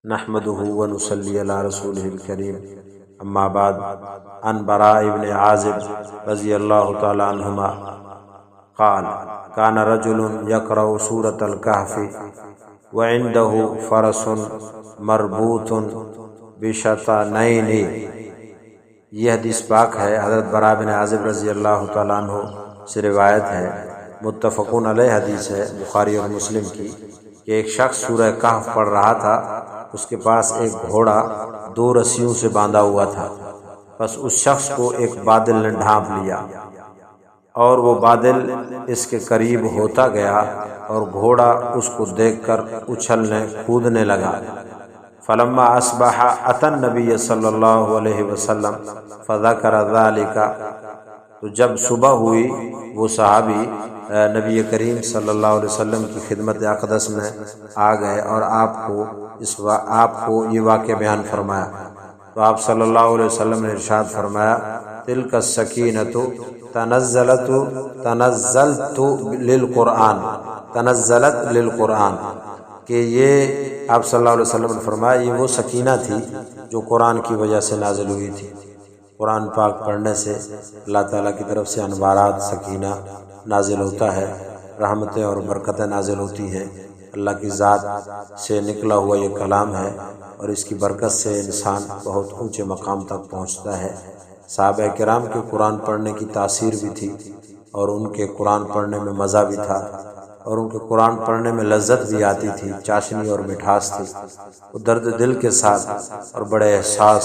نحمده ونصلي على رسوله الكريم اما بعد عن براء بن عازب رضی اللہ تعالی عنہما قال كان رجل يقرأ سورة الكهف وعنده فرس مربوط بشطانين۔ یہ حدیث پاک ہے، حضرت براء بن عازب رضی اللہ تعالیٰ عنہ سے روایت ہے، متفقون علیہ حدیث ہے بخاری اور مسلم کی، کہ ایک شخص سورہ کہف پڑھ رہا تھا، اس کے پاس ایک گھوڑا 2 رسیوں سے باندھا ہوا تھا، بس اس شخص کو ایک بادل نے ڈھانپ لیا اور وہ بادل اس کے قریب ہوتا گیا اور گھوڑا اس کو دیکھ کر اچھلنے کودنے لگا۔ فلما اصبح اتى النبي صلی اللہ علیہ وسلم فذكر ذلك، تو جب صبح ہوئی وہ صحابی نبی کریم صلی اللہ علیہ وسلم کی خدمت اقدس میں آ گئے اور آپ کو یہ واقعہ بیان فرمایا، تو آپ صلی اللہ علیہ وسلم نے ارشاد فرمایا تلک السکینۃ تنزلت للقرآن، کہ یہ آپ صلی اللہ علیہ وسلم نے فرمایا یہ وہ سکینہ تھی جو قرآن کی وجہ سے نازل ہوئی تھی۔ قرآن پاک پڑھنے سے اللہ تعالیٰ کی طرف سے انوارات سکینہ نازل ہوتا ہے، رحمتیں اور برکتیں نازل ہوتی ہیں۔ اللہ کی ذات سے نکلا ہوا یہ کلام ہے اور اس کی برکت سے انسان بہت اونچے مقام تک پہنچتا ہے۔ صحابہ کرام کے قرآن پڑھنے کی تاثیر بھی تھی اور ان کے قرآن پڑھنے میں مزہ بھی تھا اور ان کے قرآن پڑھنے میں لذت بھی آتی تھی، چاشنی اور مٹھاس تھی۔ وہ درد دل کے ساتھ اور بڑے احساس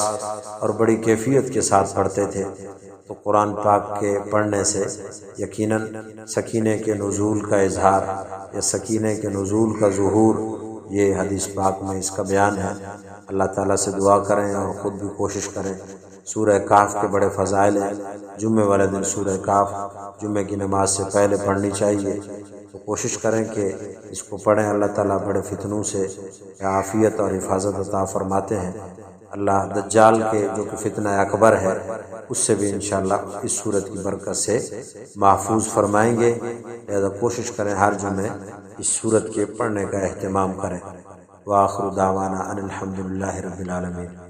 اور بڑی کیفیت کے ساتھ پڑھتے تھے، تو قرآن پاک کے پڑھنے سے یقیناً سکینے کے نزول کا اظہار یا سکینے کے نزول کا ظہور، یہ حدیث پاک میں اس کا بیان ہے۔ اللہ تعالیٰ سے دعا کریں اور خود بھی کوشش کریں۔ سورہ کہف کے بڑے فضائل ہیں، جمعے والے دن سورہ کہف جمعے کی نماز سے پہلے پڑھنی چاہیے، تو کوشش کریں کہ اس کو پڑھیں۔ اللہ تعالیٰ بڑے فتنوں سے عافیت اور حفاظت عطا فرماتے ہیں۔ اللہ دجال کے جو کہ فتنہ اکبر ہے اس سے بھی انشاءاللہ اس سورت کی برکت سے محفوظ فرمائیں گے، لہذا کوشش کریں ہر جمعے اس سورت کے پڑھنے کا اہتمام کریں۔ وآخر دعوانا ان الحمد للہ رب العالمین۔